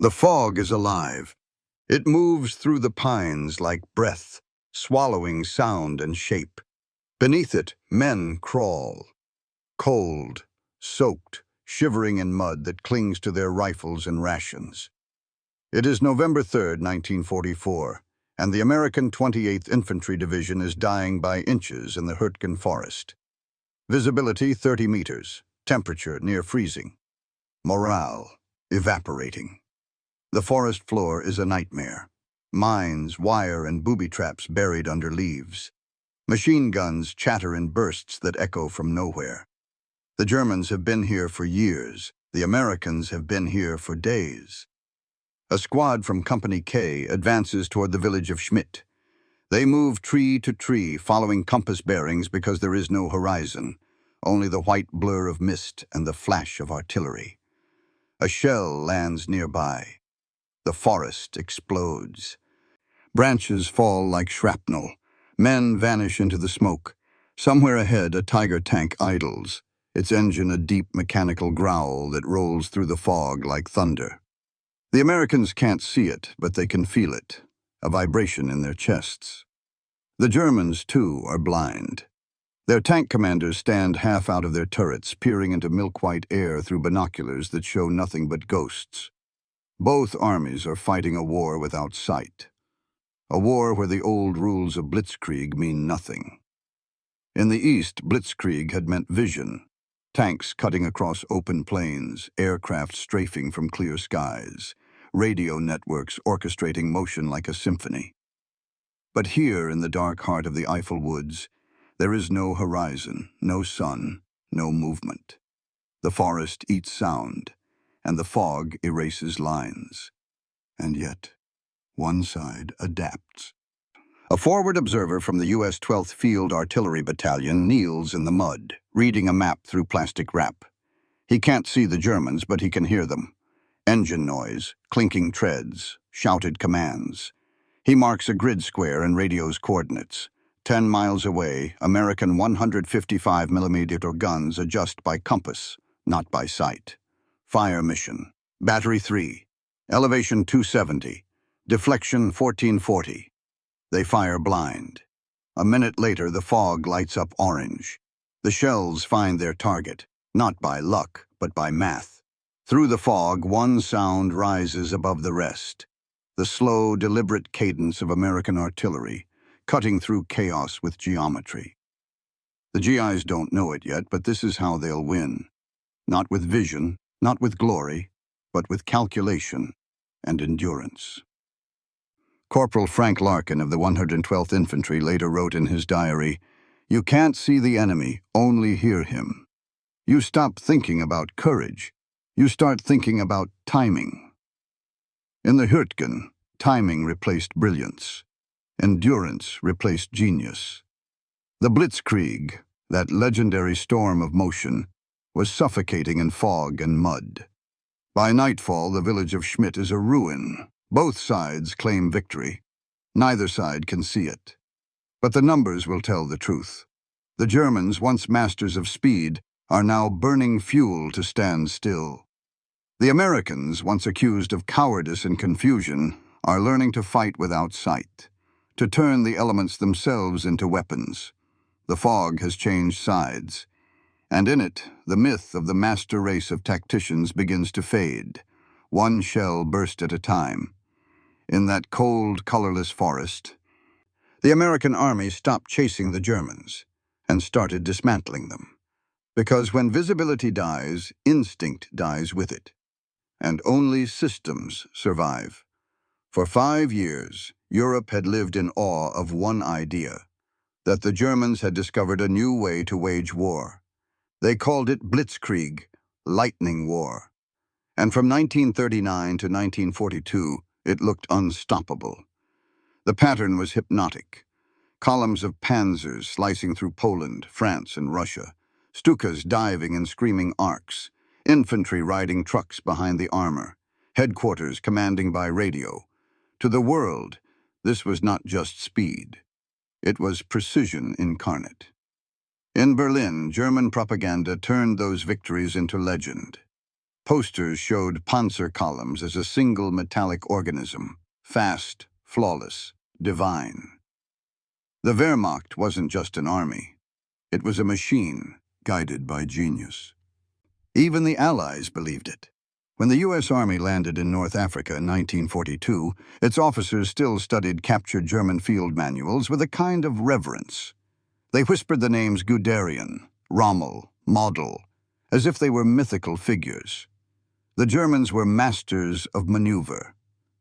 The fog is alive. It moves through the pines like breath, swallowing sound and shape. Beneath it, men crawl, cold, soaked, shivering in mud that clings to their rifles and rations. It is November 3rd, 1944, and the American 28th Infantry Division is dying by inches in the Hürtgen Forest. Visibility 30 meters, temperature near freezing. Morale evaporating. The forest floor is a nightmare. Mines, wire, and booby traps buried under leaves. Machine guns chatter in bursts that echo from nowhere. The Germans have been here for years. The Americans have been here for days. A squad from Company K advances toward the village of Schmidt. They move tree to tree, following compass bearings because there is no horizon, only the white blur of mist and the flash of artillery. A shell lands nearby. The forest explodes. Branches fall like shrapnel. Men vanish into the smoke. Somewhere ahead, a Tiger tank idles, its engine a deep mechanical growl that rolls through the fog like thunder. The Americans can't see it, but they can feel it, a vibration in their chests. The Germans, too, are blind. Their tank commanders stand half out of their turrets, peering into milk-white air through binoculars that show nothing but ghosts. Both armies are fighting a war without sight. A war where the old rules of Blitzkrieg mean nothing. In the east, Blitzkrieg had meant vision. Tanks cutting across open plains, aircraft strafing from clear skies, radio networks orchestrating motion like a symphony. But here in the dark heart of the Eifel woods, there is no horizon, no sun, no movement. The forest eats sound, and the fog erases lines. And yet, one side adapts. A forward observer from the U.S. 12th Field Artillery Battalion kneels in the mud, reading a map through plastic wrap. He can't see the Germans, but he can hear them. Engine noise, clinking treads, shouted commands. He marks a grid square and radios coordinates. 10 miles away, American 155mm guns adjust by compass, not by sight. Fire mission. Battery 3. Elevation 270. Deflection 1440. They fire blind. A minute later, the fog lights up orange. The shells find their target, not by luck, but by math. Through the fog, one sound rises above the rest. The slow, deliberate cadence of American artillery, cutting through chaos with geometry. The GIs don't know it yet, but this is how they'll win. Not with vision, not with glory, but with calculation and endurance. Corporal Frank Larkin of the 112th Infantry later wrote in his diary, "You can't see the enemy, only hear him. You stop thinking about courage. You start thinking about timing." In the Hürtgen, timing replaced brilliance. Endurance replaced genius. The Blitzkrieg, that legendary storm of motion, was suffocating in fog and mud. By nightfall, the village of Schmidt is a ruin. Both sides claim victory. Neither side can see it. But the numbers will tell the truth. The Germans, once masters of speed, are now burning fuel to stand still. The Americans, once accused of cowardice and confusion, are learning to fight without sight, to turn the elements themselves into weapons. The fog has changed sides, and in it, the myth of the master race of tacticians begins to fade, one shell burst at a time. In that cold, colorless forest, the American army stopped chasing the Germans and started dismantling them. Because when visibility dies, instinct dies with it. And only systems survive. For 5 years, Europe had lived in awe of one idea, that the Germans had discovered a new way to wage war. They called it Blitzkrieg, lightning war. And from 1939 to 1942, it looked unstoppable. The pattern was hypnotic. Columns of panzers slicing through Poland, France, and Russia, Stukas diving in screaming arcs, infantry riding trucks behind the armor, headquarters commanding by radio. To the world, this was not just speed. It was precision incarnate. In Berlin, German propaganda turned those victories into legend. Posters showed panzer columns as a single metallic organism, fast, flawless, divine. The Wehrmacht wasn't just an army. It was a machine guided by genius. Even the Allies believed it. When the U.S. Army landed in North Africa in 1942, its officers still studied captured German field manuals with a kind of reverence. They whispered the names Guderian, Rommel, Model, as if they were mythical figures. The Germans were masters of maneuver.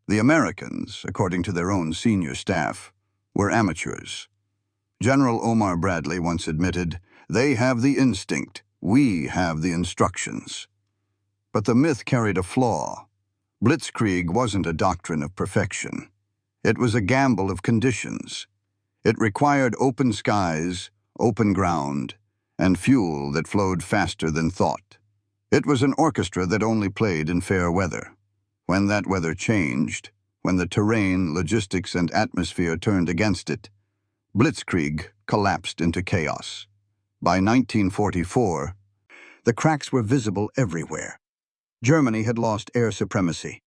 The Americans, according to their own senior staff, were amateurs. General Omar Bradley once admitted, "They have the instinct, we have the instructions." But the myth carried a flaw. Blitzkrieg wasn't a doctrine of perfection. It was a gamble of conditions. It required open skies, open ground, and fuel that flowed faster than thought. It was an orchestra that only played in fair weather. When that weather changed, when the terrain, logistics, and atmosphere turned against it, Blitzkrieg collapsed into chaos. By 1944, the cracks were visible everywhere. Germany had lost air supremacy.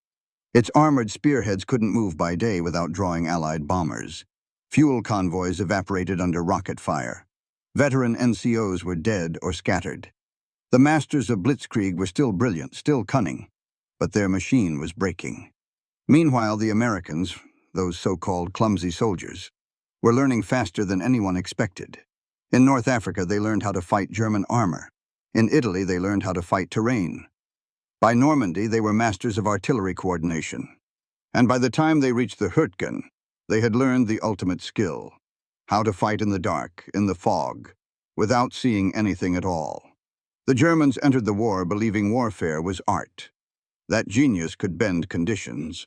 Its armored spearheads couldn't move by day without drawing Allied bombers. Fuel convoys evaporated under rocket fire. Veteran NCOs were dead or scattered. The masters of Blitzkrieg were still brilliant, still cunning, but their machine was breaking. Meanwhile, the Americans, those so-called clumsy soldiers, were learning faster than anyone expected. In North Africa, they learned how to fight German armor. In Italy, they learned how to fight terrain. By Normandy, they were masters of artillery coordination. And by the time they reached the Hürtgen, they had learned the ultimate skill: how to fight in the dark, in the fog, without seeing anything at all. The Germans entered the war believing warfare was art, that genius could bend conditions.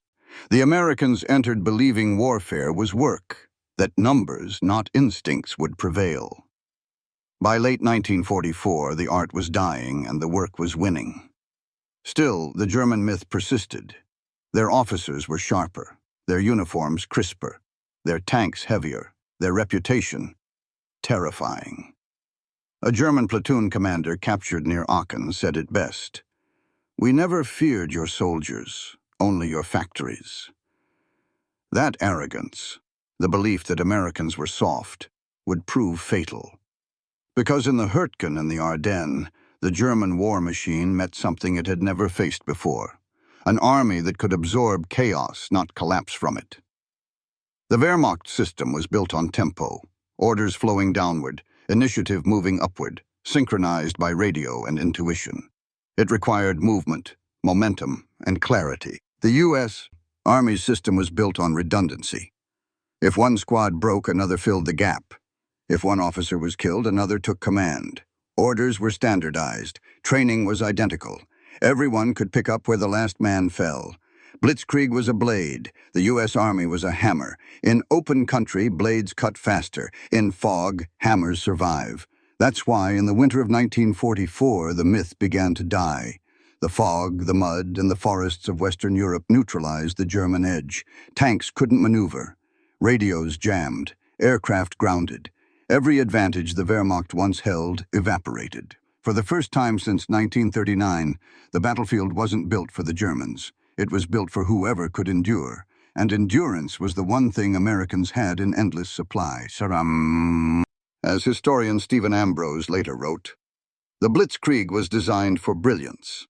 The Americans entered believing warfare was work, that numbers, not instincts, would prevail. By late 1944, the art was dying and the work was winning. Still, the German myth persisted. Their officers were sharper, their uniforms crisper, their tanks heavier, their reputation terrifying. A German platoon commander captured near Aachen said it best: "We never feared your soldiers, only your factories." That arrogance, the belief that Americans were soft, would prove fatal. Because in the Hürtgen and the Ardennes, the German war machine met something it had never faced before: an army that could absorb chaos, not collapse from it. The Wehrmacht system was built on tempo, orders flowing downward, initiative moving upward, synchronized by radio and intuition. It required movement, momentum, and clarity. The U.S. Army system was built on redundancy. If one squad broke, another filled the gap. If one officer was killed, another took command. Orders were standardized. Training was identical. Everyone could pick up where the last man fell. Blitzkrieg was a blade. The U.S. Army was a hammer. In open country, blades cut faster. In fog, hammers survive. That's why, in the winter of 1944, the myth began to die. The fog, the mud, and the forests of Western Europe neutralized the German edge. Tanks couldn't maneuver. Radios jammed. Aircraft grounded. Every advantage the Wehrmacht once held evaporated. For the first time since 1939, the battlefield wasn't built for the Germans. It was built for whoever could endure. And endurance was the one thing Americans had in endless supply. Saram. As historian Stephen Ambrose later wrote, "The Blitzkrieg was designed for brilliance.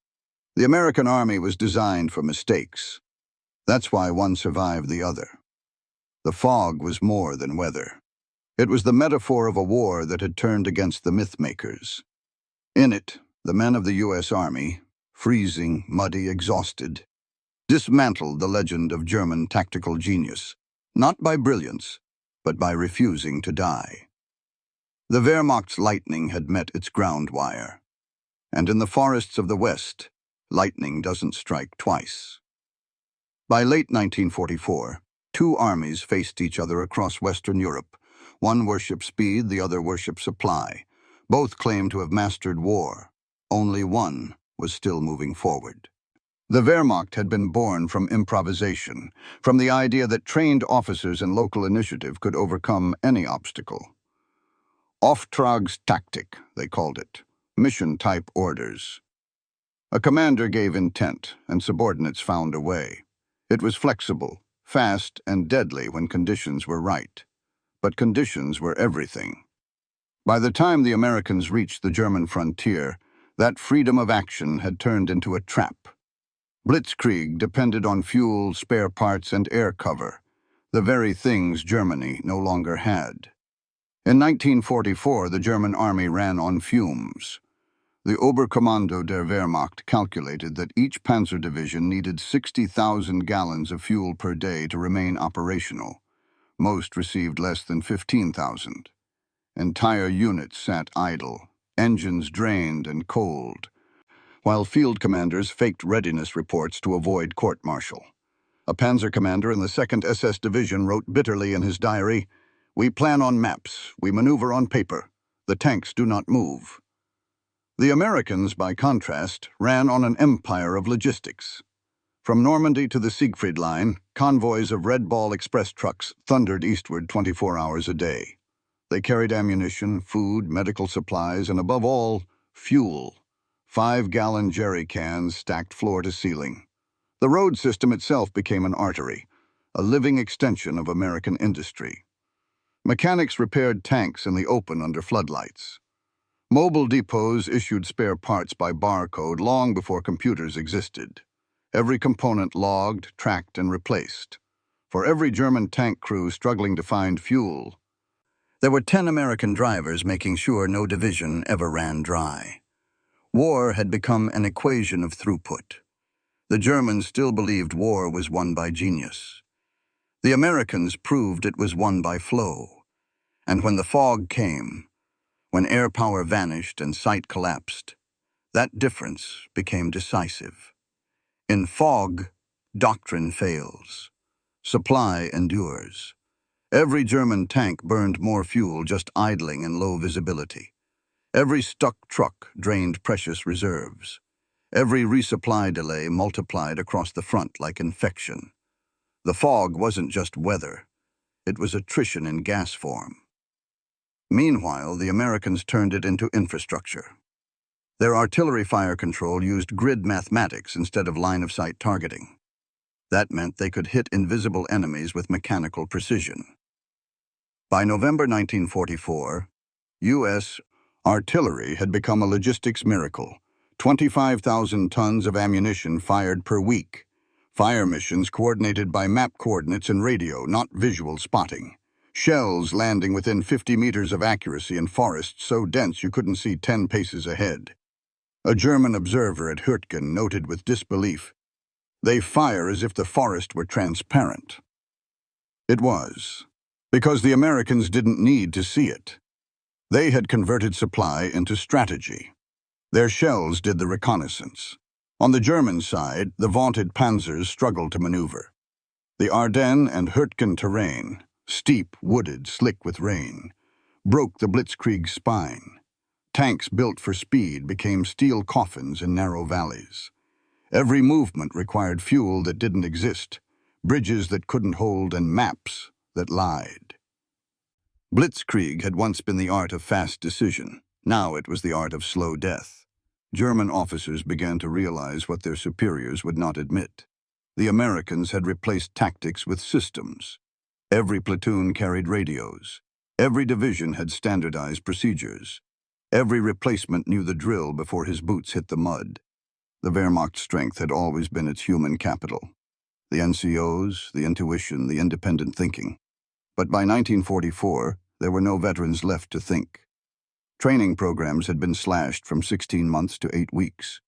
The American army was designed for mistakes. That's why one survived the other." The fog was more than weather. It was the metaphor of a war that had turned against the myth-makers. In it, the men of the U.S. Army, freezing, muddy, exhausted, dismantled the legend of German tactical genius, not by brilliance, but by refusing to die. The Wehrmacht's lightning had met its ground wire, and in the forests of the West, lightning doesn't strike twice. By late 1944, two armies faced each other across Western Europe. One worshipped speed, the other worshipped supply. Both claimed to have mastered war. Only one was still moving forward. The Wehrmacht had been born from improvisation, from the idea that trained officers and local initiative could overcome any obstacle. Auftragstaktik, they called it, mission-type orders. A commander gave intent, and subordinates found a way. It was flexible, fast, and deadly when conditions were right. But conditions were everything. By the time the Americans reached the German frontier, that freedom of action had turned into a trap. Blitzkrieg depended on fuel, spare parts, and air cover, the very things Germany no longer had. In 1944, the German army ran on fumes. The Oberkommando der Wehrmacht calculated that each panzer division needed 60,000 gallons of fuel per day to remain operational. Most received less than 15,000. Entire units sat idle, engines drained and cold, while field commanders faked readiness reports to avoid court-martial. A panzer commander in the 2nd SS Division wrote bitterly in his diary, "We plan on maps, we maneuver on paper. The tanks do not move." The Americans, by contrast, ran on an empire of logistics. From Normandy to the Siegfried Line, convoys of Red Ball Express trucks thundered eastward 24 hours a day. They carried ammunition, food, medical supplies, and above all, fuel. 5-gallon jerry cans stacked floor to ceiling. The road system itself became an artery, a living extension of American industry. Mechanics repaired tanks in the open under floodlights. Mobile depots issued spare parts by barcode long before computers existed. Every component logged, tracked, and replaced. For every German tank crew struggling to find fuel, there were 10 American drivers making sure no division ever ran dry. War had become an equation of throughput. The Germans still believed war was won by genius. The Americans proved it was won by flow. And when the fog came, when air power vanished and sight collapsed, that difference became decisive. In fog, doctrine fails. Supply endures. Every German tank burned more fuel just idling in low visibility. Every stuck truck drained precious reserves. Every resupply delay multiplied across the front like infection. The fog wasn't just weather. It was attrition in gas form. Meanwhile, the Americans turned it into infrastructure. Their artillery fire control used grid mathematics instead of line-of-sight targeting. That meant they could hit invisible enemies with mechanical precision. By November 1944, U.S. artillery had become a logistics miracle. 25,000 tons of ammunition fired per week. Fire missions coordinated by map coordinates and radio, not visual spotting. Shells landing within 50 meters of accuracy in forests so dense you couldn't see 10 paces ahead. A German observer at Hürtgen noted with disbelief, "They fire as if the forest were transparent." It was, because the Americans didn't need to see it. They had converted supply into strategy. Their shells did the reconnaissance. On the German side, the vaunted panzers struggled to maneuver. The Ardennes and Hürtgen terrain, steep, wooded, slick with rain, broke the Blitzkrieg spine. Tanks built for speed became steel coffins in narrow valleys. Every movement required fuel that didn't exist, bridges that couldn't hold, and maps that lied. Blitzkrieg had once been the art of fast decision. Now it was the art of slow death. German officers began to realize what their superiors would not admit. The Americans had replaced tactics with systems. Every platoon carried radios. Every division had standardized procedures. Every replacement knew the drill before his boots hit the mud. The Wehrmacht's strength had always been its human capital. The NCOs, the intuition, the independent thinking. But by 1944, there were no veterans left to think. Training programs had been slashed from 16 months to 8 weeks.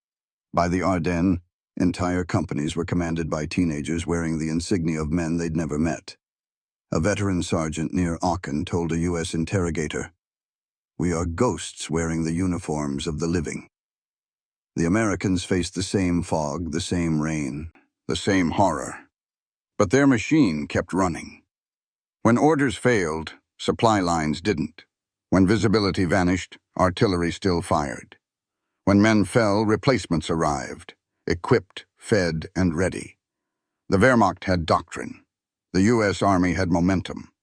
By the Ardennes, entire companies were commanded by teenagers wearing the insignia of men they'd never met. A veteran sergeant near Aachen told a U.S. interrogator, "We are ghosts wearing the uniforms of the living." The Americans faced the same fog, the same rain, the same horror. But their machine kept running. When orders failed, supply lines didn't. When visibility vanished, artillery still fired. When men fell, replacements arrived, equipped, fed, and ready. The Wehrmacht had doctrine. The U.S. Army had momentum.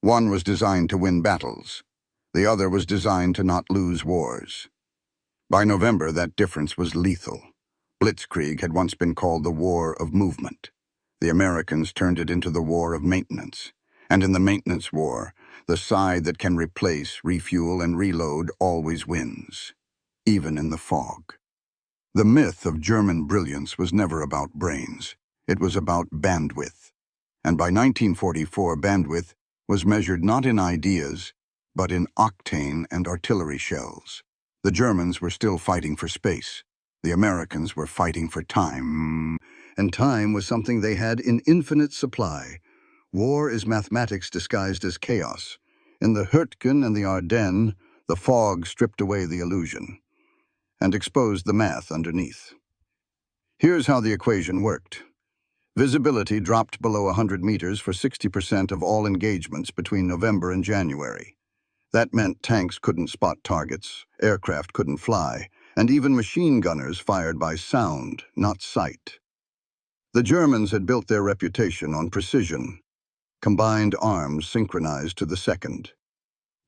One was designed to win battles. The other was designed to not lose wars. By November, that difference was lethal. Blitzkrieg had once been called the War of Movement. The Americans turned it into the War of Maintenance. And in the maintenance war, the side that can replace, refuel, and reload always wins, even in the fog. The myth of German brilliance was never about brains. It was about bandwidth. And by 1944, bandwidth was measured not in ideas, but in octane and artillery shells. The Germans were still fighting for space. The Americans were fighting for time. And time was something they had in infinite supply. War is mathematics disguised as chaos. In the Hürtgen and the Ardennes, the fog stripped away the illusion and exposed the math underneath. Here's how the equation worked. Visibility dropped below 100 meters for 60% of all engagements between November and January. That meant tanks couldn't spot targets, aircraft couldn't fly, and even machine gunners fired by sound, not sight. The Germans had built their reputation on precision, combined arms synchronized to the second.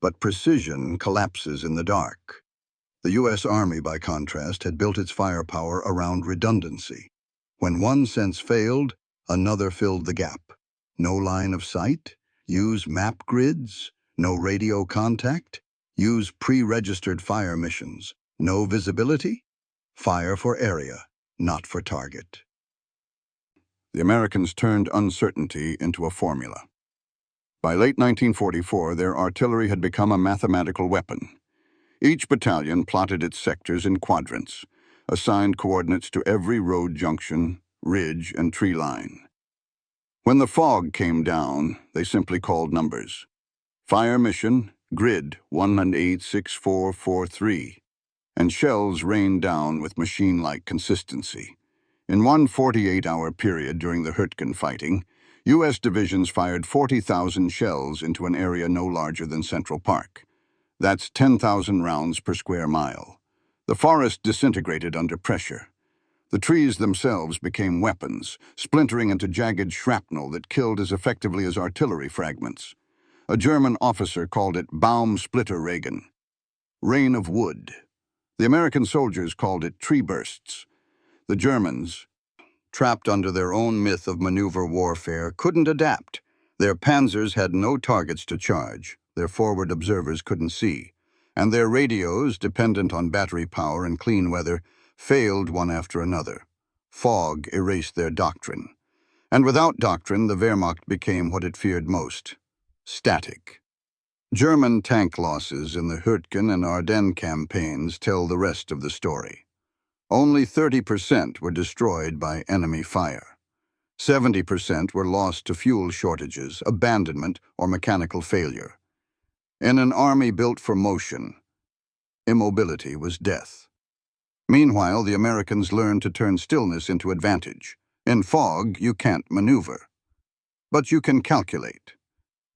But precision collapses in the dark. The U.S. Army, by contrast, had built its firepower around redundancy. When one sense failed, another filled the gap. No line of sight? Use map grids? No radio contact? Use pre-registered fire missions. No visibility? Fire for area, not for target. The Americans turned uncertainty into a formula. By late 1944, their artillery had become a mathematical weapon. Each battalion plotted its sectors in quadrants, assigned coordinates to every road junction, ridge, and tree line. When the fog came down, they simply called numbers. Fire mission, grid 1186443, and shells rained down with machine-like consistency. In one 48-hour period during the Hürtgen fighting, U.S. divisions fired 40,000 shells into an area no larger than Central Park. That's 10,000 rounds per square mile. The forest disintegrated under pressure. The trees themselves became weapons, splintering into jagged shrapnel that killed as effectively as artillery fragments. A German officer called it Baumsplitterregen, rain of wood. The American soldiers called it tree bursts. The Germans, trapped under their own myth of maneuver warfare, couldn't adapt. Their panzers had no targets to charge, their forward observers couldn't see, and their radios, dependent on battery power and clean weather, failed one after another. Fog erased their doctrine. And without doctrine, the Wehrmacht became what it feared most: static. German tank losses in the Hürtgen and Ardennes campaigns tell the rest of the story. Only 30% were destroyed by enemy fire. 70% were lost to fuel shortages, abandonment, or mechanical failure. In an army built for motion, immobility was death. Meanwhile, the Americans learned to turn stillness into advantage. In fog, you can't maneuver, but you can calculate.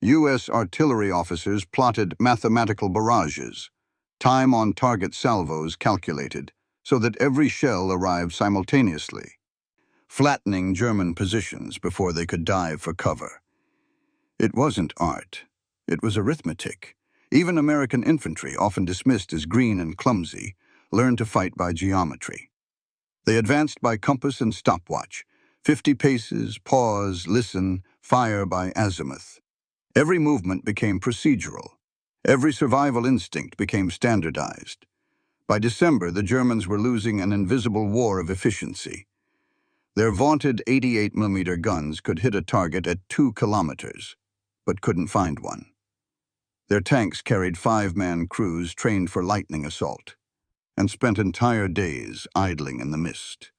U.S. artillery officers plotted mathematical barrages, time on target salvos calculated, so that every shell arrived simultaneously, flattening German positions before they could dive for cover. It wasn't art. It was arithmetic. Even American infantry, often dismissed as green and clumsy, learned to fight by geometry. They advanced by compass and stopwatch, 50 paces, pause, listen, fire by azimuth. Every movement became procedural. Every survival instinct became standardized. By December, the Germans were losing an invisible war of efficiency. Their vaunted 88mm guns could hit a target at 2 kilometers, but couldn't find one. Their tanks carried 5-man crews trained for lightning assault, and spent entire days idling in the mist.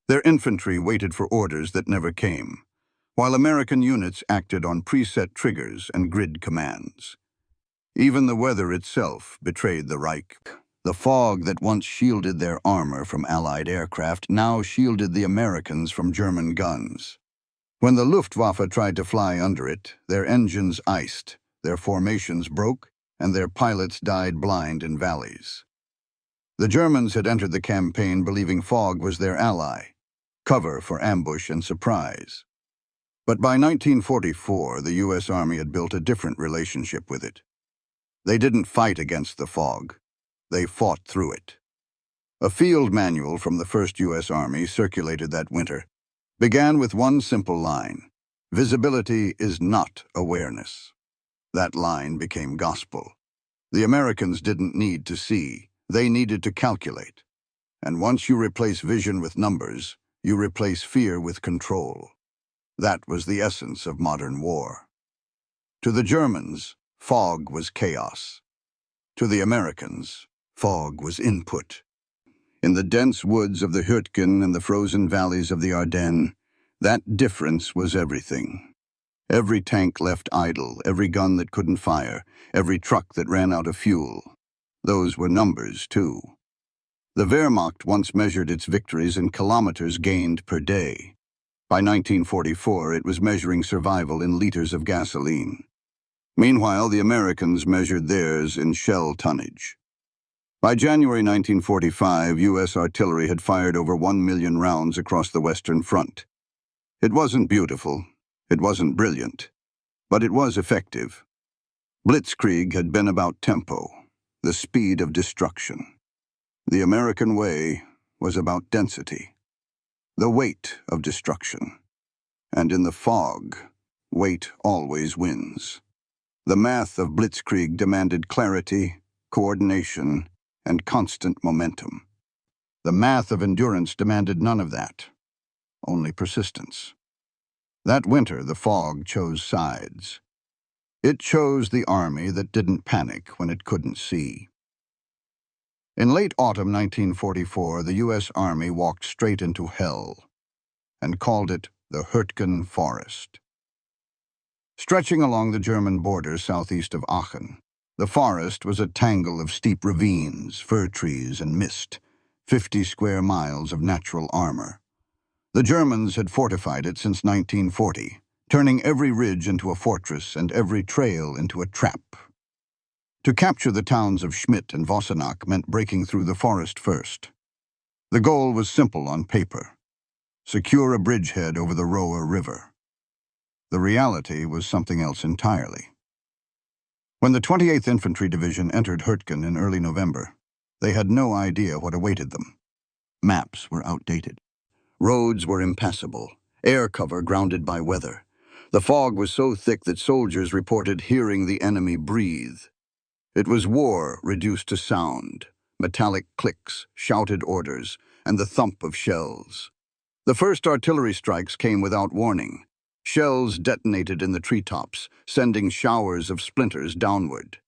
Their infantry waited for orders that never came, while American units acted on preset triggers and grid commands. Even the weather itself betrayed the Reich. The fog that once shielded their armor from Allied aircraft now shielded the Americans from German guns. When the Luftwaffe tried to fly under it, their engines iced, their formations broke, and their pilots died blind in valleys. The Germans had entered the campaign believing fog was their ally, cover for ambush and surprise. But by 1944, the U.S. Army had built a different relationship with it. They didn't fight against the fog. They fought through it. A field manual from the 1st U.S. Army, circulated that winter, began with one simple line: "Visibility is not awareness." That line became gospel. The Americans didn't need to see, they needed to calculate. And once you replace vision with numbers, you replace fear with control. That was the essence of modern war. To the Germans, fog was chaos. To the Americans, fog was input. In the dense woods of the Hürtgen and the frozen valleys of the Ardennes, that difference was everything. Every tank left idle, every gun that couldn't fire, every truck that ran out of fuel. Those were numbers, too. The Wehrmacht once measured its victories in kilometers gained per day. By 1944, it was measuring survival in liters of gasoline. Meanwhile, the Americans measured theirs in shell tonnage. By January 1945, U.S. artillery had fired over 1 million rounds across the Western Front. It wasn't beautiful, it wasn't brilliant, but it was effective. Blitzkrieg had been about tempo, the speed of destruction. The American way was about density, the weight of destruction. And in the fog, weight always wins. The math of Blitzkrieg demanded clarity, coordination, and constant momentum. The math of endurance demanded none of that, only persistence. That winter, the fog chose sides. It chose the army that didn't panic when it couldn't see. In late autumn 1944, the U.S. Army walked straight into hell and called it the Hürtgen Forest. Stretching along the German border southeast of Aachen, the forest was a tangle of steep ravines, fir trees, and mist, 50 square miles of natural armor. The Germans had fortified it since 1940, turning every ridge into a fortress and every trail into a trap. To capture the towns of Schmidt and Vossenack meant breaking through the forest first. The goal was simple on paper: secure a bridgehead over the Roer River. The reality was something else entirely. When the 28th Infantry Division entered Hürtgen in early November, they had no idea what awaited them. Maps were outdated. Roads were impassable, air cover grounded by weather. The fog was so thick that soldiers reported hearing the enemy breathe. It was war reduced to sound, metallic clicks, shouted orders, and the thump of shells. The first artillery strikes came without warning. Shells detonated in the treetops, sending showers of splinters downward.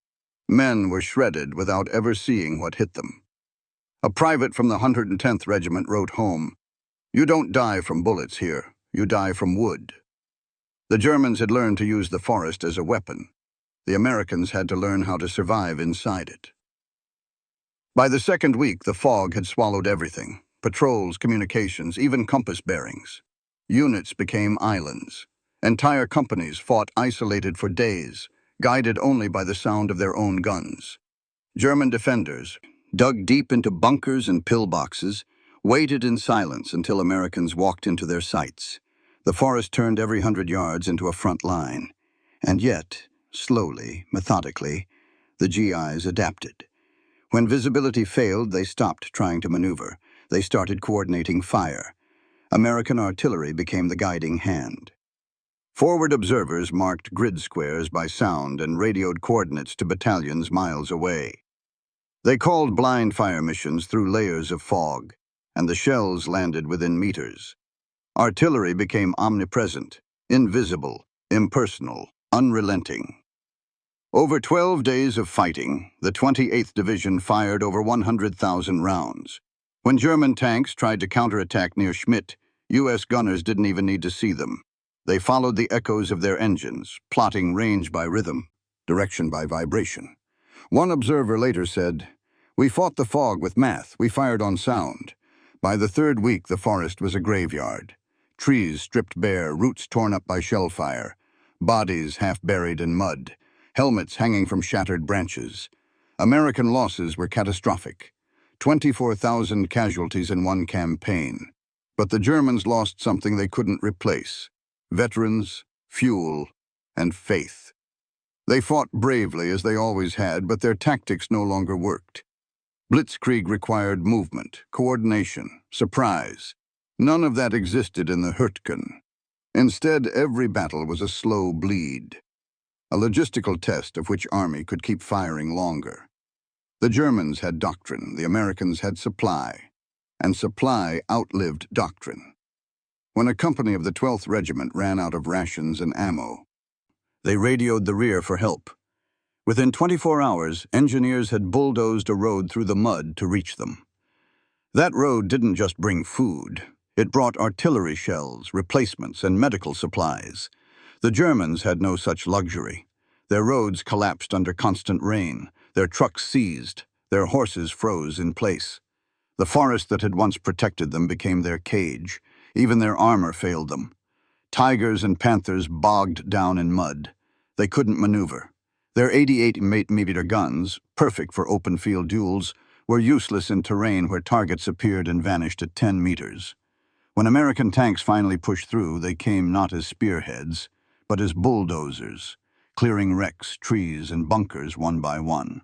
Men were shredded without ever seeing what hit them. A private from the 110th Regiment wrote home, "You don't die from bullets here, you die from wood." The Germans had learned to use the forest as a weapon. The Americans had to learn how to survive inside it. By the second week, the fog had swallowed everything: patrols, communications, even compass bearings. Units became islands. Entire companies fought isolated for days, guided only by the sound of their own guns. German defenders, dug deep into bunkers and pillboxes, waited in silence until Americans walked into their sights. The forest turned every 100 yards into a front line. And yet, slowly, methodically, the GIs adapted. When visibility failed, they stopped trying to maneuver. They started coordinating fire. American artillery became the guiding hand. Forward observers marked grid squares by sound and radioed coordinates to battalions miles away. They called blind fire missions through layers of fog, and the shells landed within meters. Artillery became omnipresent, invisible, impersonal, unrelenting. Over 12 days of fighting, the 28th Division fired over 100,000 rounds. When German tanks tried to counterattack near Schmidt, U.S. gunners didn't even need to see them. They followed the echoes of their engines, plotting range by rhythm, direction by vibration. One observer later said, "We fought the fog with math, we fired on sound." By the third week, the forest was a graveyard. Trees stripped bare, roots torn up by shell fire, bodies half buried in mud, helmets hanging from shattered branches. American losses were catastrophic. 24,000 casualties in one campaign. But the Germans lost something they couldn't replace: veterans, fuel, and faith. They fought bravely as they always had, but their tactics no longer worked. Blitzkrieg required movement, coordination, surprise. None of that existed in the Hürtgen. Instead, every battle was a slow bleed, a logistical test of which army could keep firing longer. The Germans had doctrine, the Americans had supply, and supply outlived doctrine. When a company of the 12th Regiment ran out of rations and ammo, they radioed the rear for help. Within 24 hours, engineers had bulldozed a road through the mud to reach them. That road didn't just bring food. It brought artillery shells, replacements, and medical supplies. The Germans had no such luxury. Their roads collapsed under constant rain, their trucks seized, their horses froze in place. The forest that had once protected them became their cage. Even their armor failed them. Tigers and panthers bogged down in mud. They couldn't maneuver. Their 88mm guns, perfect for open-field duels, were useless in terrain where targets appeared and vanished at 10 meters. When American tanks finally pushed through, they came not as spearheads, but as bulldozers, clearing wrecks, trees, and bunkers one by one.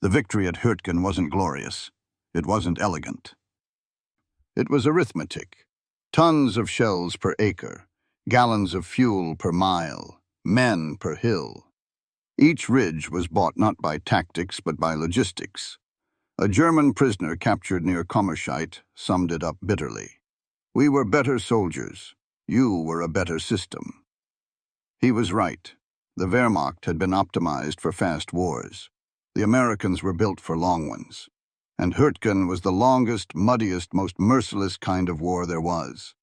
The victory at Hürtgen wasn't glorious. It wasn't elegant. It was arithmetic. Tons of shells per acre, gallons of fuel per mile, men per hill. Each ridge was bought not by tactics but by logistics. A German prisoner captured near Kommerscheid summed it up bitterly. "We were better soldiers. You were a better system." He was right. The Wehrmacht had been optimized for fast wars. The Americans were built for long ones. And Hürtgen was the longest, muddiest, most merciless kind of war there was.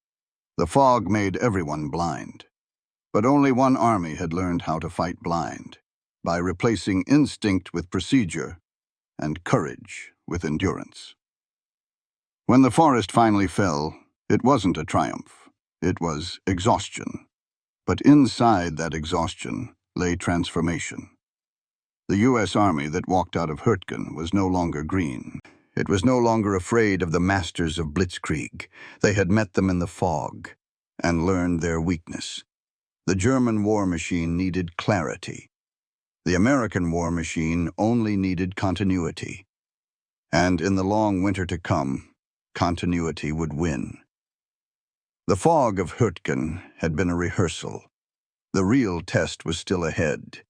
The fog made everyone blind. But only one army had learned how to fight blind, by replacing instinct with procedure and courage with endurance. When the forest finally fell, it wasn't a triumph. It was exhaustion. But inside that exhaustion lay transformation. The U.S. Army that walked out of Hürtgen was no longer green. It was no longer afraid of the masters of Blitzkrieg. They had met them in the fog and learned their weakness. The German war machine needed clarity. The American war machine only needed continuity. And in the long winter to come, continuity would win. The fog of Hürtgen had been a rehearsal. The real test was still ahead.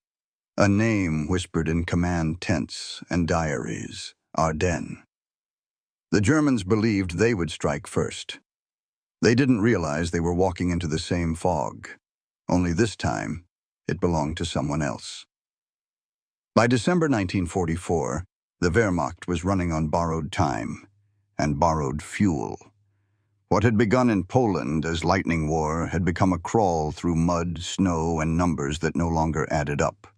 A name whispered in command tents and diaries: Ardennes. The Germans believed they would strike first. They didn't realize they were walking into the same fog. Only this time, it belonged to someone else. By December 1944, the Wehrmacht was running on borrowed time and borrowed fuel. What had begun in Poland as lightning war had become a crawl through mud, snow, and numbers that no longer added up.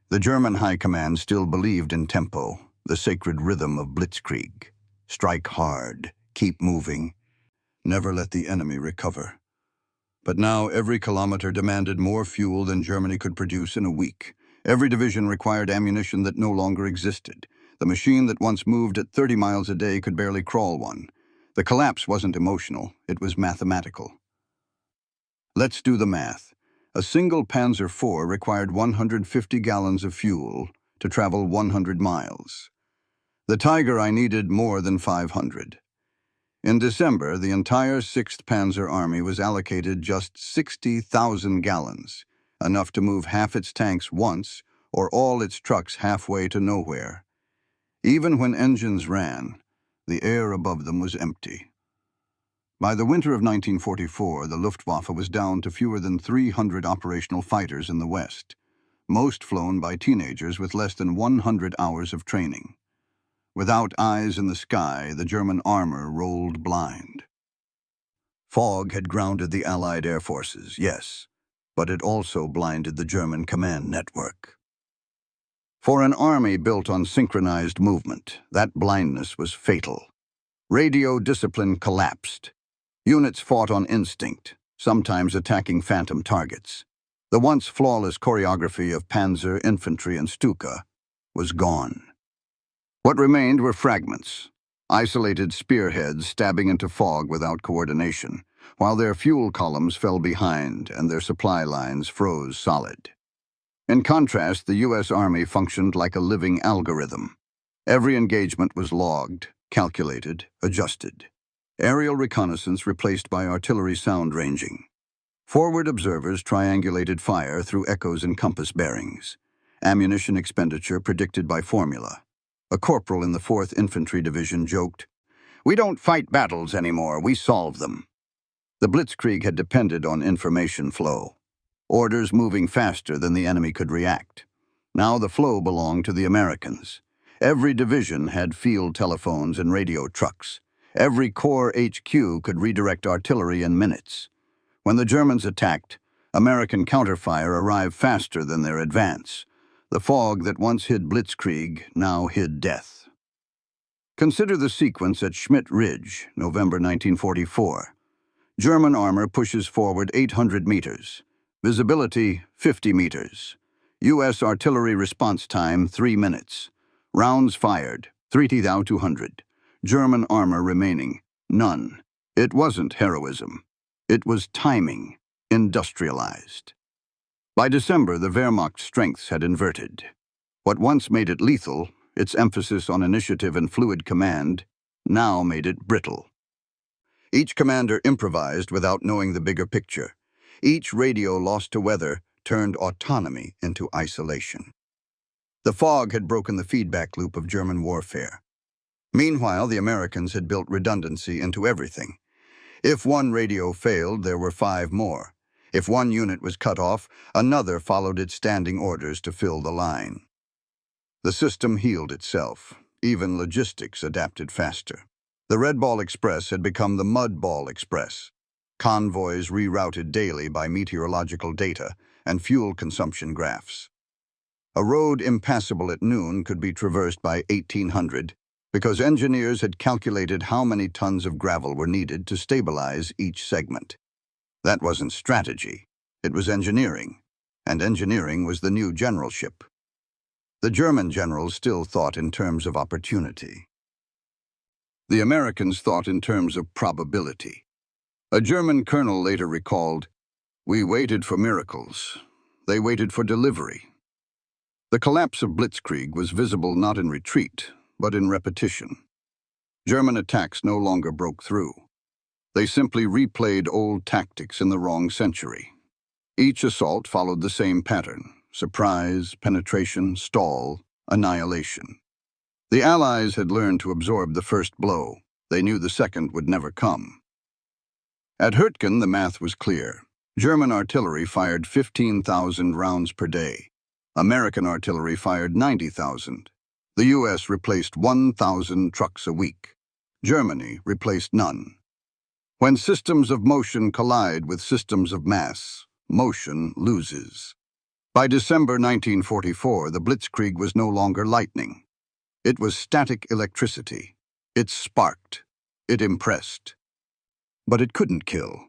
The German high command still believed in tempo, the sacred rhythm of Blitzkrieg. Strike hard, keep moving, never let the enemy recover. But now every kilometer demanded more fuel than Germany could produce in a week. Every division required ammunition that no longer existed. The machine that once moved at 30 miles a day could barely crawl one. The collapse wasn't emotional, it was mathematical. Let's do the math. A single Panzer IV required 150 gallons of fuel to travel 100 miles. The Tiger I needed more than 500. In December, the entire 6th Panzer Army was allocated just 60,000 gallons, enough to move half its tanks once or all its trucks halfway to nowhere. Even when engines ran, the air above them was empty. By the winter of 1944, the Luftwaffe was down to fewer than 300 operational fighters in the West, most flown by teenagers with less than 100 hours of training. Without eyes in the sky, the German armor rolled blind. Fog had grounded the Allied air forces, yes, but it also blinded the German command network. For an army built on synchronized movement, that blindness was fatal. Radio discipline collapsed. Units fought on instinct, sometimes attacking phantom targets. The once flawless choreography of panzer, infantry, and Stuka was gone. What remained were fragments, isolated spearheads stabbing into fog without coordination, while their fuel columns fell behind and their supply lines froze solid. In contrast, the U.S. Army functioned like a living algorithm. Every engagement was logged, calculated, adjusted. Aerial reconnaissance replaced by artillery sound ranging. Forward observers triangulated fire through echoes and compass bearings. Ammunition expenditure predicted by formula. A corporal in the 4th Infantry Division joked, "We don't fight battles anymore, we solve them." The Blitzkrieg had depended on information flow. Orders moving faster than the enemy could react. Now the flow belonged to the Americans. Every division had field telephones and radio trucks. Every Corps HQ could redirect artillery in minutes. When the Germans attacked, American counterfire arrived faster than their advance. The fog that once hid Blitzkrieg now hid death. Consider the sequence at Schmidt Ridge, November 1944. German armor pushes forward 800 meters. Visibility, 50 meters. U.S. artillery response time, 3 minutes. Rounds fired, 3,200. German armor remaining, none. It wasn't heroism. It was timing, industrialized. By December, the Wehrmacht strengths had inverted. What once made it lethal, its emphasis on initiative and fluid command, now made it brittle. Each commander improvised without knowing the bigger picture. Each radio lost to weather turned autonomy into isolation. The fog had broken the feedback loop of German warfare. Meanwhile, the Americans had built redundancy into everything. If one radio failed, there were 5 more. If one unit was cut off, another followed its standing orders to fill the line. The system healed itself. Even logistics adapted faster. The Red Ball Express had become the Mud Ball Express. Convoys rerouted daily by meteorological data and fuel consumption graphs. A road impassable at noon could be traversed by 1800 because engineers had calculated how many tons of gravel were needed to stabilize each segment. That wasn't strategy. It was engineering, and engineering was the new generalship. The German generals still thought in terms of opportunity. The Americans thought in terms of probability. A German colonel later recalled, "We waited for miracles. They waited for delivery." The collapse of Blitzkrieg was visible not in retreat, but in repetition. German attacks no longer broke through. They simply replayed old tactics in the wrong century. Each assault followed the same pattern: surprise, penetration, stall, annihilation. The Allies had learned to absorb the first blow. They knew the second would never come. At Hürtgen, the math was clear. German artillery fired 15,000 rounds per day. American artillery fired 90,000. The U.S. replaced 1,000 trucks a week. Germany replaced none. When systems of motion collide with systems of mass, motion loses. By December 1944, the Blitzkrieg was no longer lightning. It was static electricity. It sparked. It impressed. But it couldn't kill.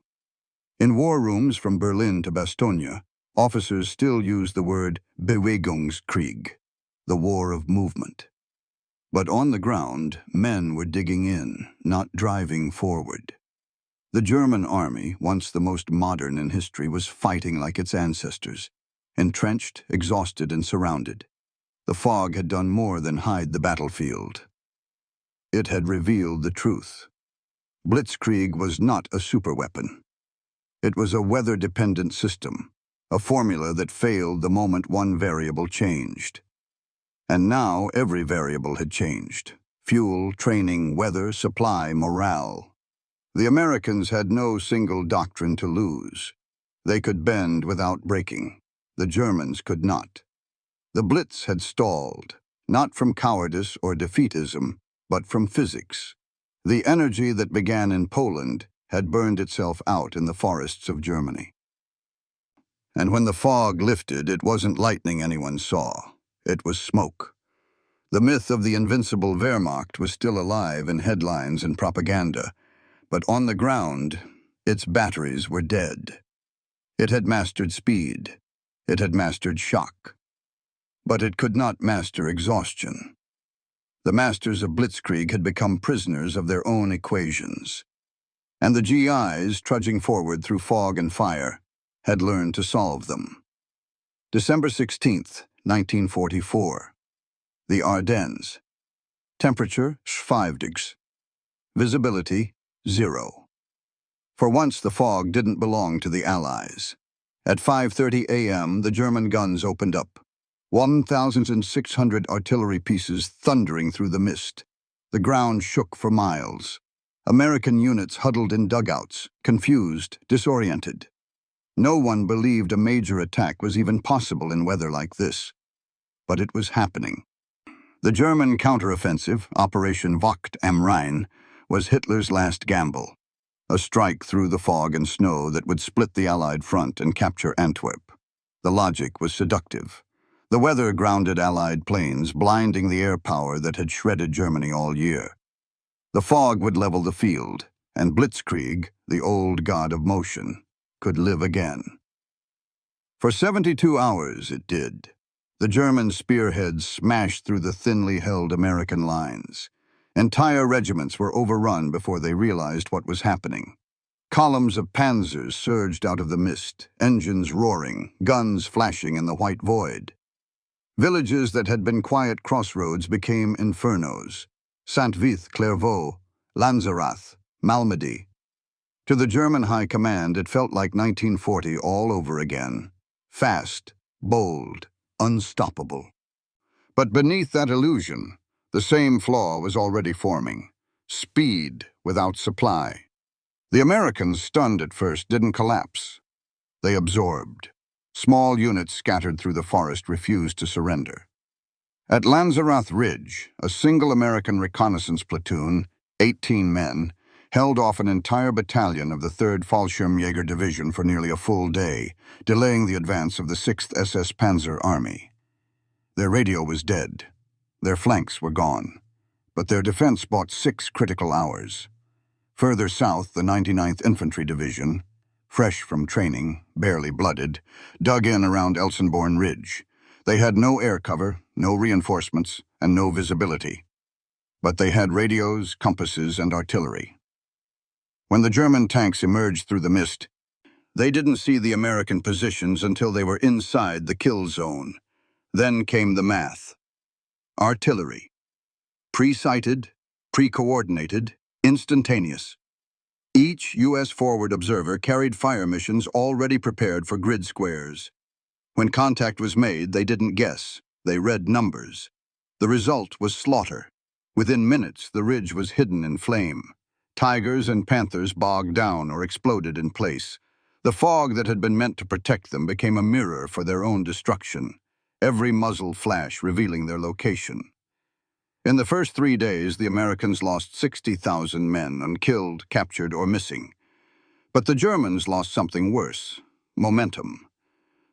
In war rooms from Berlin to Bastogne, officers still used the word Bewegungskrieg, the war of movement. But on the ground, men were digging in, not driving forward. The German army, once the most modern in history, was fighting like its ancestors, entrenched, exhausted, and surrounded. The fog had done more than hide the battlefield. It had revealed the truth. Blitzkrieg was not a superweapon. It was a weather-dependent system, a formula that failed the moment one variable changed. And now every variable had changed: fuel, training, weather, supply, morale. The Americans had no single doctrine to lose. They could bend without breaking. The Germans could not. The Blitz had stalled, not from cowardice or defeatism, but from physics. The energy that began in Poland had burned itself out in the forests of Germany. And when the fog lifted, it wasn't lightning anyone saw. It was smoke. The myth of the invincible Wehrmacht was still alive in headlines and propaganda, but on the ground, its batteries were dead. It had mastered speed. It had mastered shock. But it could not master exhaustion. The masters of Blitzkrieg had become prisoners of their own equations. And the GIs, trudging forward through fog and fire, had learned to solve them. December 16th, 1944. The Ardennes. Temperature, 5 degrees. Visibility, 0. For once, the fog didn't belong to the Allies. At 5:30 a.m., the German guns opened up. 1,600 artillery pieces thundering through the mist. The ground shook for miles. American units huddled in dugouts, confused, disoriented. No one believed a major attack was even possible in weather like this. But it was happening. The German counteroffensive, Operation Wacht am Rhein, was Hitler's last gamble. A strike through the fog and snow that would split the Allied front and capture Antwerp. The logic was seductive. The weather grounded Allied planes, blinding the air power that had shredded Germany all year. The fog would level the field, and Blitzkrieg, the old god of motion, could live again. For 72 hours it did. The German spearheads smashed through the thinly held American lines. Entire regiments were overrun before they realized what was happening. Columns of panzers surged out of the mist, engines roaring, guns flashing in the white void. Villages that had been quiet crossroads became infernos. Saint-Vith, Clairvaux, Lanzerath, Malmedy. To the German high command, it felt like 1940 all over again. Fast, bold, unstoppable. But beneath that illusion, the same flaw was already forming. Speed without supply. The Americans, stunned at first, didn't collapse. They absorbed. Small units scattered through the forest refused to surrender. At Lanzerath Ridge, a single American reconnaissance platoon, 18 men, held off an entire battalion of the 3rd Fallschirmjäger Division for nearly a full day, delaying the advance of the 6th SS Panzer Army. Their radio was dead. Their flanks were gone. But their defense bought 6 critical hours. Further south, the 99th Infantry Division, fresh from training, barely blooded, dug in around Elsenborn Ridge. They had no air cover, no reinforcements, and no visibility. But they had radios, compasses, and artillery. When the German tanks emerged through the mist, they didn't see the American positions until they were inside the kill zone. Then came the math. Artillery. Pre-sighted, pre-coordinated, instantaneous. Each U.S. forward observer carried fire missions already prepared for grid squares. When contact was made, they didn't guess. They read numbers. The result was slaughter. Within minutes, the ridge was hidden in flame. Tigers and panthers bogged down or exploded in place. The fog that had been meant to protect them became a mirror for their own destruction, every muzzle flash revealing their location. In the first 3 days, the Americans lost 60,000 men, unkilled, captured, or missing. But the Germans lost something worse: momentum.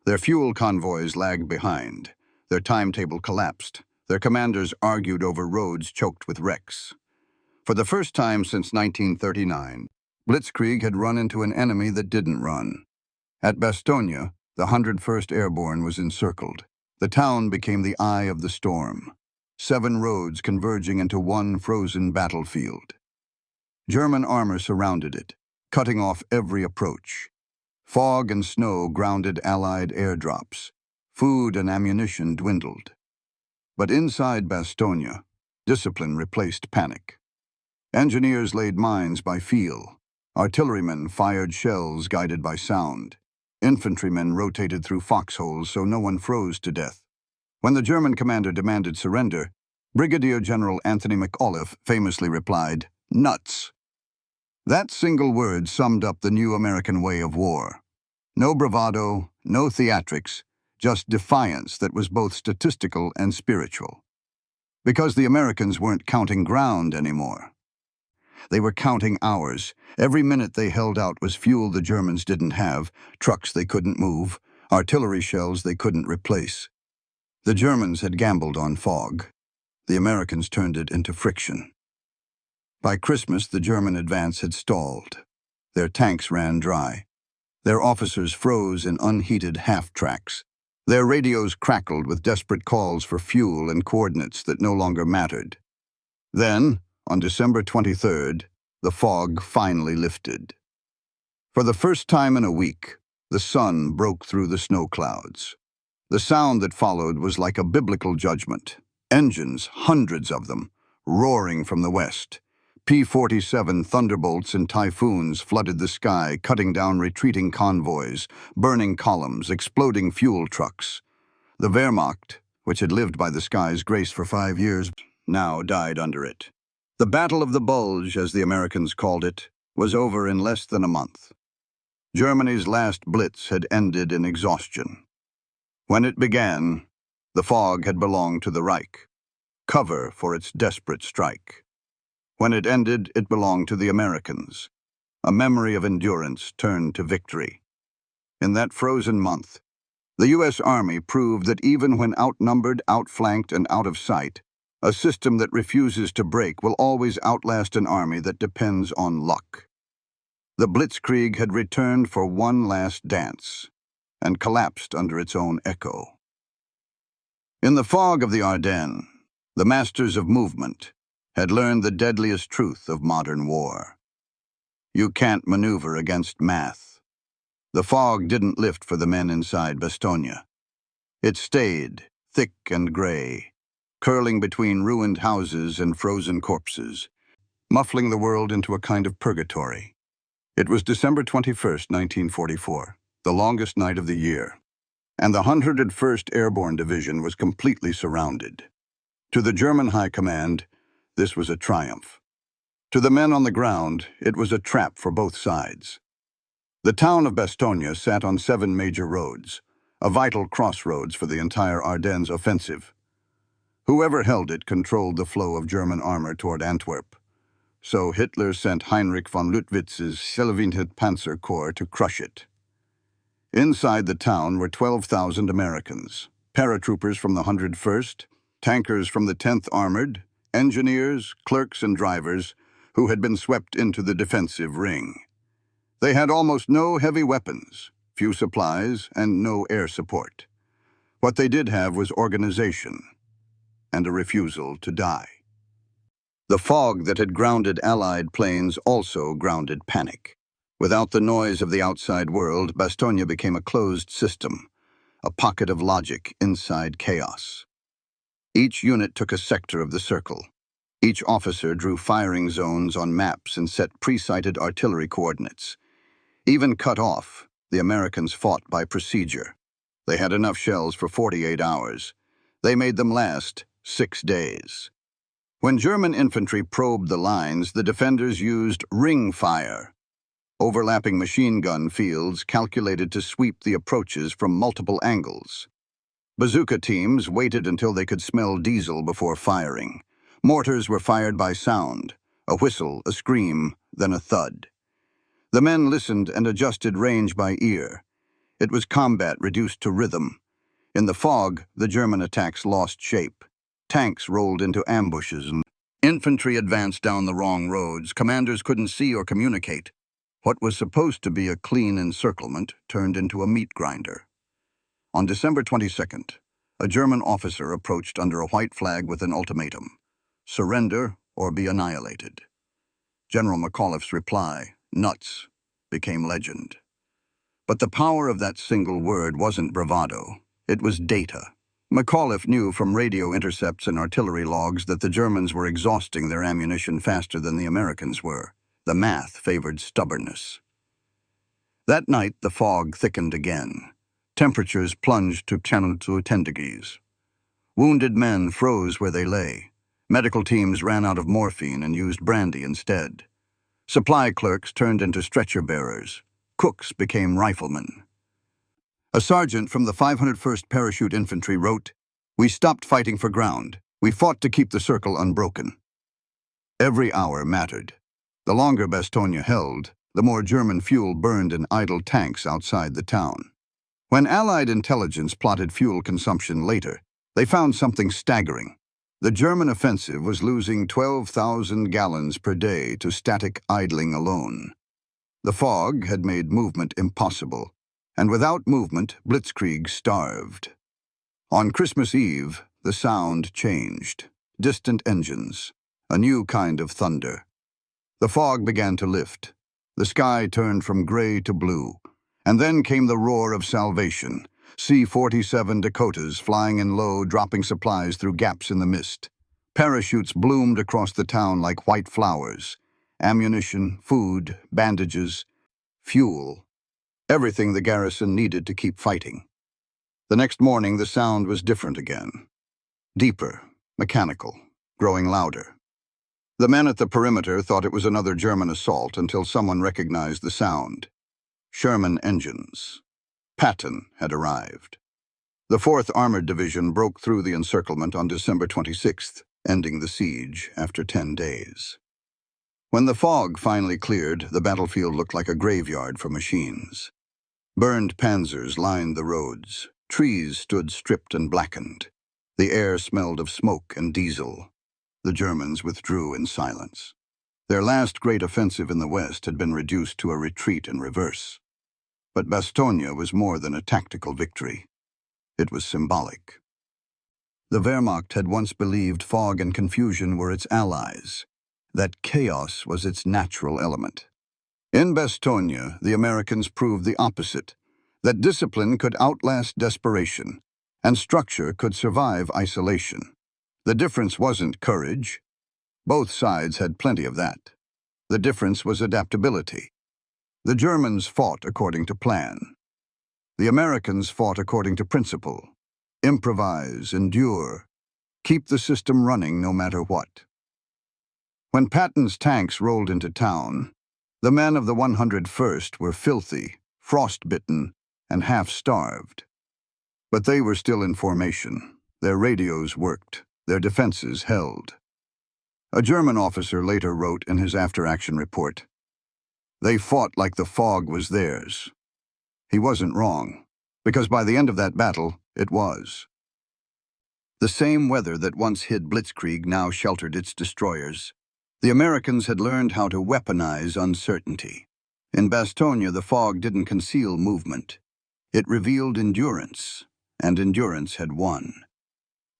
Their fuel convoys lagged behind. Their timetable collapsed. Their commanders argued over roads choked with wrecks. For the first time since 1939, Blitzkrieg had run into an enemy that didn't run. At Bastogne, the 101st Airborne was encircled. The town became the eye of the storm. 7 roads converging into one frozen battlefield. German armor surrounded it, cutting off every approach. Fog and snow grounded Allied airdrops. Food and ammunition dwindled. But inside Bastogne, discipline replaced panic. Engineers laid mines by feel. Artillerymen fired shells guided by sound. Infantrymen rotated through foxholes so no one froze to death. When the German commander demanded surrender, Brigadier General Anthony McAuliffe famously replied, "Nuts." That single word summed up the new American way of war. No bravado, no theatrics, just defiance that was both statistical and spiritual. Because the Americans weren't counting ground anymore. They were counting hours. Every minute they held out was fuel the Germans didn't have, trucks they couldn't move, artillery shells they couldn't replace. The Germans had gambled on fog. The Americans turned it into friction. By Christmas, the German advance had stalled. Their tanks ran dry. Their officers froze in unheated half-tracks. Their radios crackled with desperate calls for fuel and coordinates that no longer mattered. Then, on December 23rd, the fog finally lifted. For the first time in a week, the sun broke through the snow clouds. The sound that followed was like a biblical judgment. Engines, hundreds of them, roaring from the west. P-47 thunderbolts and typhoons flooded the sky, cutting down retreating convoys, burning columns, exploding fuel trucks. The Wehrmacht, which had lived by the sky's grace for 5 years, now died under it. The Battle of the Bulge, as the Americans called it, was over in less than a month. Germany's last blitz had ended in exhaustion. When it began, the fog had belonged to the Reich, cover for its desperate strike. When it ended, it belonged to the Americans, a memory of endurance turned to victory. In that frozen month, the U.S. Army proved that even when outnumbered, outflanked, and out of sight, a system that refuses to break will always outlast an army that depends on luck. The Blitzkrieg had returned for one last dance and collapsed under its own echo. In the fog of the Ardennes, the masters of movement had learned the deadliest truth of modern war. You can't maneuver against math. The fog didn't lift for the men inside Bastogne. It stayed, thick and gray, curling between ruined houses and frozen corpses, muffling the world into a kind of purgatory. It was December 21st, 1944, the longest night of the year, and the 101st Airborne Division was completely surrounded. To the German High Command, this was a triumph. To the men on the ground, it was a trap for both sides. The town of Bastogne sat on 7 major roads, a vital crossroads for the entire Ardennes offensive. Whoever held it controlled the flow of German armor toward Antwerp. So Hitler sent Heinrich von Luttwitz's 17th Panzer Corps to crush it. Inside the town were 12,000 Americans, paratroopers from the 101st, tankers from the 10th Armored, engineers, clerks, and drivers who had been swept into the defensive ring. They had almost no heavy weapons, few supplies, and no air support. What they did have was organization and a refusal to die. The fog that had grounded Allied planes also grounded panic. Without the noise of the outside world, Bastogne became a closed system, a pocket of logic inside chaos. Each unit took a sector of the circle. Each officer drew firing zones on maps and set pre-sighted artillery coordinates. Even cut off, the Americans fought by procedure. They had enough shells for 48 hours. They made them last 6 days. When German infantry probed the lines, the defenders used ring fire, overlapping machine gun fields calculated to sweep the approaches from multiple angles. Bazooka teams waited until they could smell diesel before firing. Mortars were fired by sound, a whistle, a scream, then a thud. The men listened and adjusted range by ear. It was combat reduced to rhythm. In the fog, the German attacks lost shape. Tanks rolled into ambushes and infantry advanced down the wrong roads. Commanders couldn't see or communicate. What was supposed to be a clean encirclement turned into a meat grinder. On December 22nd, a German officer approached under a white flag with an ultimatum: surrender or be annihilated. General McAuliffe's reply, nuts, became legend. But the power of that single word wasn't bravado. It was data. McAuliffe knew from radio intercepts and artillery logs that the Germans were exhausting their ammunition faster than the Americans were. The math favored stubbornness. That night, the fog thickened again. Temperatures plunged to 10 degrees. Wounded men froze where they lay. Medical teams ran out of morphine and used brandy instead. Supply clerks turned into stretcher bearers. Cooks became riflemen. A sergeant from the 501st Parachute Infantry wrote, "We stopped fighting for ground. We fought to keep the circle unbroken." Every hour mattered. The longer Bastogne held, the more German fuel burned in idle tanks outside the town. When Allied intelligence plotted fuel consumption later, they found something staggering. The German offensive was losing 12,000 gallons per day to static idling alone. The fog had made movement impossible, and without movement, Blitzkrieg starved. On Christmas Eve, the sound changed. Distant engines, a new kind of thunder. The fog began to lift. The sky turned from gray to blue. And then came the roar of salvation. C-47 Dakotas flying in low, dropping supplies through gaps in the mist. Parachutes bloomed across the town like white flowers. Ammunition, food, bandages, fuel, everything the garrison needed to keep fighting. The next morning, the sound was different again. Deeper, mechanical, growing louder. The men at the perimeter thought it was another German assault until someone recognized the sound. Sherman engines. Patton had arrived. The 4th Armored Division broke through the encirclement on December 26th, ending the siege after 10 days. When the fog finally cleared, the battlefield looked like a graveyard for machines. Burned panzers lined the roads. Trees stood stripped and blackened. The air smelled of smoke and diesel. The Germans withdrew in silence. Their last great offensive in the West had been reduced to a retreat in reverse. But Bastogne was more than a tactical victory. It was symbolic. The Wehrmacht had once believed fog and confusion were its allies, that chaos was its natural element. In Bastogne, the Americans proved the opposite, that discipline could outlast desperation, and structure could survive isolation. The difference wasn't courage. Both sides had plenty of that. The difference was adaptability. The Germans fought according to plan. The Americans fought according to principle. Improvise, endure, keep the system running no matter what. When Patton's tanks rolled into town, the men of the 101st were filthy, frostbitten, and half-starved. But they were still in formation. Their radios worked. Their defenses held. A German officer later wrote in his after-action report, "They fought like the fog was theirs." He wasn't wrong, because by the end of that battle, it was. The same weather that once hid Blitzkrieg now sheltered its destroyers. The Americans had learned how to weaponize uncertainty. In Bastogne, the fog didn't conceal movement. It revealed endurance, and endurance had won.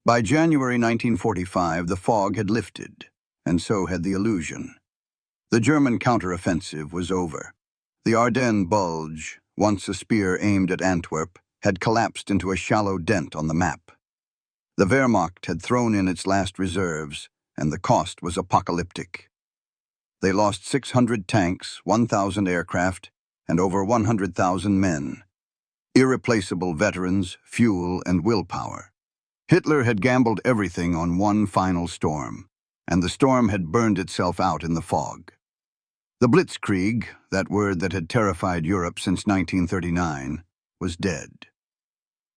By January 1945, the fog had lifted, and so had the illusion. The German counteroffensive was over. The Ardennes bulge, once a spear aimed at Antwerp, had collapsed into a shallow dent on the map. The Wehrmacht had thrown in its last reserves, and the cost was apocalyptic. They lost 600 tanks, 1,000 aircraft, and over 100,000 men. Irreplaceable veterans, fuel, and willpower. Hitler had gambled everything on one final storm, and the storm had burned itself out in the fog. The Blitzkrieg, that word that had terrified Europe since 1939, was dead.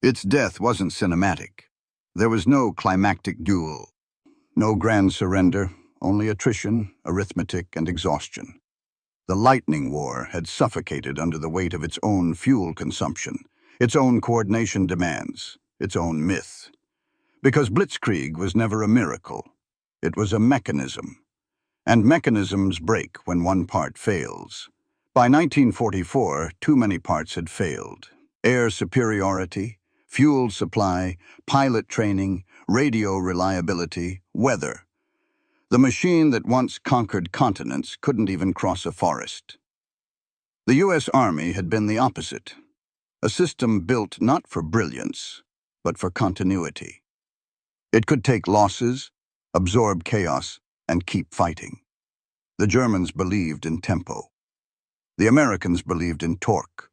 Its death wasn't cinematic. There was no climactic duel, no grand surrender, only attrition, arithmetic, and exhaustion. The lightning war had suffocated under the weight of its own fuel consumption, its own coordination demands, its own myth. Because Blitzkrieg was never a miracle. It was a mechanism. And mechanisms break when one part fails. By 1944, too many parts had failed. Air superiority, fuel supply, pilot training, radio reliability, weather. The machine that once conquered continents couldn't even cross a forest. The U.S. Army had been the opposite. A system built not for brilliance, but for continuity. It could take losses, absorb chaos, and keep fighting. The Germans believed in tempo. The Americans believed in torque.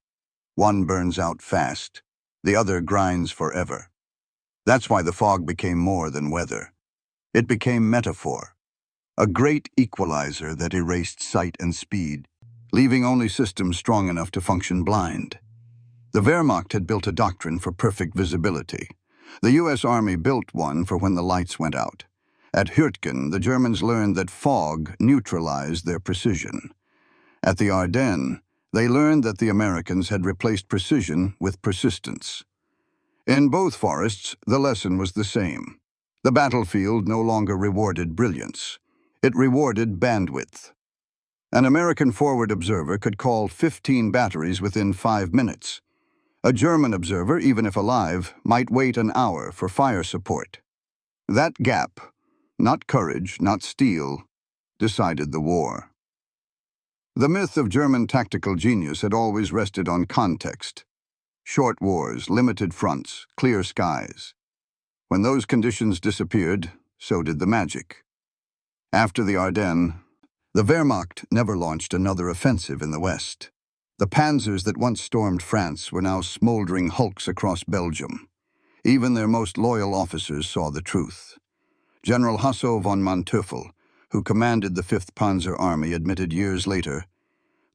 One burns out fast, the other grinds forever. That's why the fog became more than weather. It became metaphor, a great equalizer that erased sight and speed, leaving only systems strong enough to function blind. The Wehrmacht had built a doctrine for perfect visibility. The U.S. Army built one for when the lights went out. At Hürtgen, the Germans learned that fog neutralized their precision. At the Ardennes, they learned that the Americans had replaced precision with persistence. In both forests, the lesson was the same. The battlefield no longer rewarded brilliance. It rewarded bandwidth. An American forward observer could call 15 batteries within 5 minutes. A German observer, even if alive, might wait an hour for fire support. That gap, not courage, not steel, decided the war. The myth of German tactical genius had always rested on context. Short wars, limited fronts, clear skies. When those conditions disappeared, so did the magic. After the Ardennes, the Wehrmacht never launched another offensive in the West. The panzers that once stormed France were now smoldering hulks across Belgium. Even their most loyal officers saw the truth. General Hasso von Manteuffel, who commanded the 5th Panzer Army, admitted years later,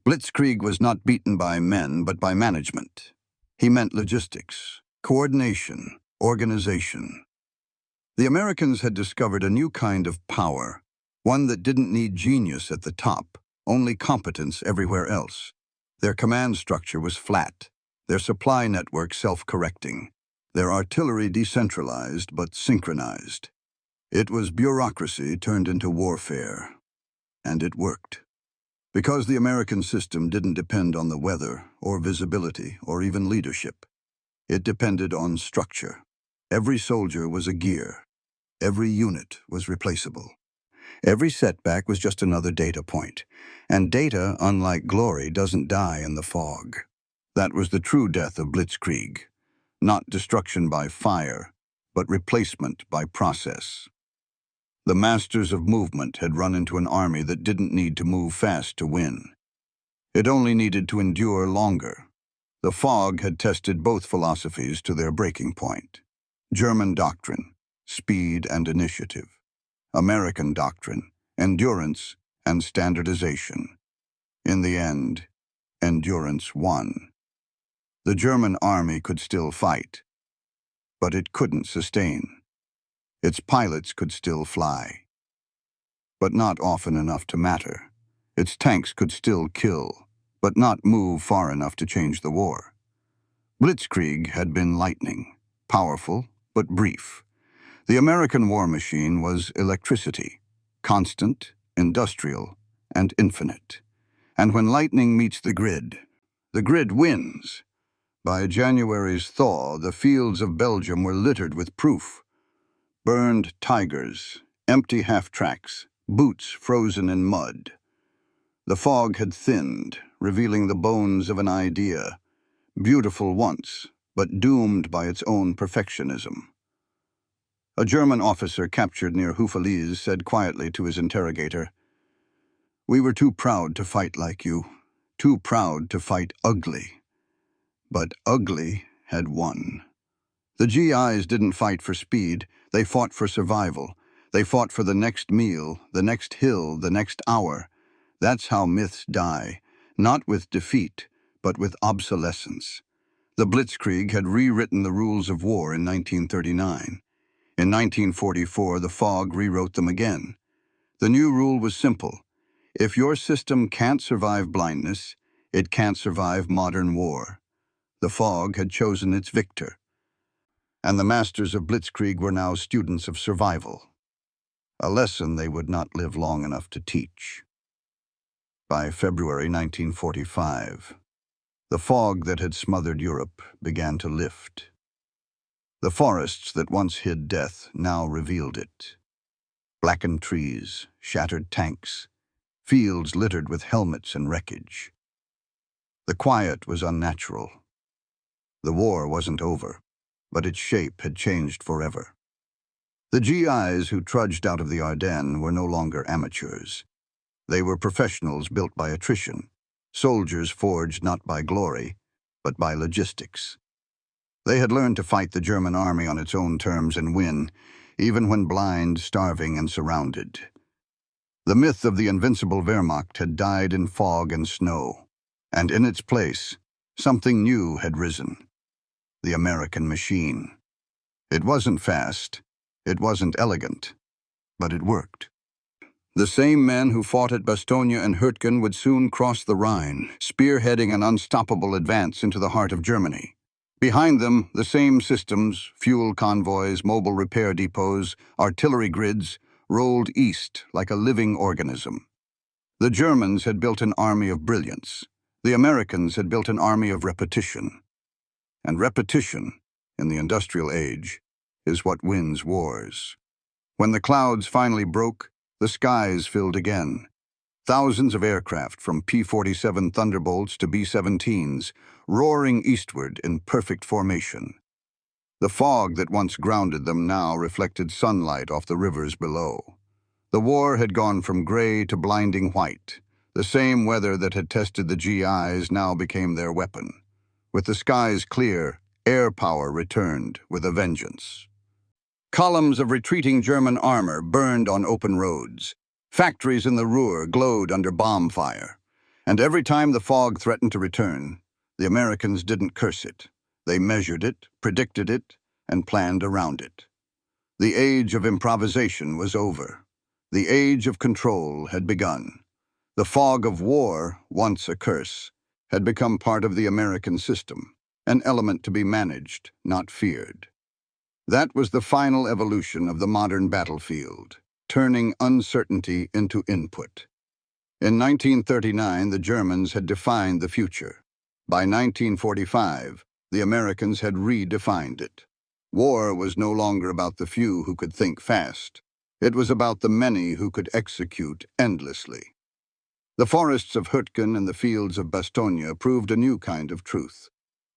Blitzkrieg was not beaten by men, but by management. He meant logistics, coordination, organization. The Americans had discovered a new kind of power, one that didn't need genius at the top, only competence everywhere else. Their command structure was flat, their supply network self-correcting, their artillery decentralized but synchronized. It was bureaucracy turned into warfare, and it worked. Because the American system didn't depend on the weather, or visibility, or even leadership. It depended on structure. Every soldier was a gear. Every unit was replaceable. Every setback was just another data point. And data, unlike glory, doesn't die in the fog. That was the true death of Blitzkrieg. Not destruction by fire, but replacement by process. The masters of movement had run into an army that didn't need to move fast to win. It only needed to endure longer. The fog had tested both philosophies to their breaking point. German doctrine, speed and initiative. American doctrine, endurance and standardization. In the end, endurance won. The German army could still fight, but it couldn't sustain. Its pilots could still fly, but not often enough to matter. Its tanks could still kill, but not move far enough to change the war. Blitzkrieg had been lightning, powerful but brief. The American war machine was electricity, constant, industrial, and infinite. And when lightning meets the grid wins. By January's thaw, the fields of Belgium were littered with proof. Burned tigers, empty half-tracks, boots frozen in mud. The fog had thinned, revealing the bones of an idea, beautiful once, but doomed by its own perfectionism. A German officer captured near Houffalize said quietly to his interrogator, "We were too proud to fight like you, too proud to fight ugly." But ugly had won. The GIs didn't fight for speed, they fought for survival. They fought for the next meal, the next hill, the next hour. That's how myths die, not with defeat, but with obsolescence. The Blitzkrieg had rewritten the rules of war in 1939. In 1944, the fog rewrote them again. The new rule was simple. If your system can't survive blindness, it can't survive modern war. The fog had chosen its victor. And the masters of Blitzkrieg were now students of survival. A lesson they would not live long enough to teach. By February 1945, the fog that had smothered Europe began to lift. The forests that once hid death now revealed it. Blackened trees, shattered tanks, fields littered with helmets and wreckage. The quiet was unnatural. The war wasn't over, but its shape had changed forever. The GIs who trudged out of the Ardennes were no longer amateurs. They were professionals built by attrition, soldiers forged not by glory, but by logistics. They had learned to fight the German army on its own terms and win, even when blind, starving, and surrounded. The myth of the invincible Wehrmacht had died in fog and snow, and in its place, something new had risen. The American machine. It wasn't fast, it wasn't elegant, but it worked. The same men who fought at Bastogne and Hürtgen would soon cross the Rhine, spearheading an unstoppable advance into the heart of Germany. Behind them, the same systems, fuel convoys, mobile repair depots, artillery grids, rolled east like a living organism. The Germans had built an army of brilliance. The Americans had built an army of repetition. And repetition, in the industrial age, is what wins wars. When the clouds finally broke, the skies filled again. Thousands of aircraft, from P-47 Thunderbolts to B-17s, roaring eastward in perfect formation. The fog that once grounded them now reflected sunlight off the rivers below. The war had gone from gray to blinding white. The same weather that had tested the GIs now became their weapon. With the skies clear, air power returned with a vengeance. Columns of retreating German armor burned on open roads. Factories in the Ruhr glowed under bomb fire. And every time the fog threatened to return, the Americans didn't curse it. They measured it, predicted it, and planned around it. The age of improvisation was over. The age of control had begun. The fog of war, once a curse, had become part of the American system, an element to be managed, not feared. That was the final evolution of the modern battlefield, turning uncertainty into input. In 1939, the Germans had defined the future. By 1945, the Americans had redefined it. War was no longer about the few who could think fast. It was about the many who could execute endlessly. The forests of Hürtgen and the fields of Bastogne proved a new kind of truth.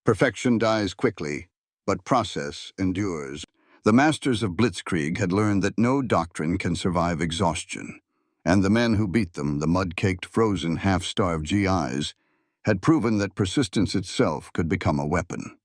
Perfection dies quickly, but process endures. The masters of Blitzkrieg had learned that no doctrine can survive exhaustion, and the men who beat them, the mud-caked, frozen, half-starved GIs, had proven that persistence itself could become a weapon.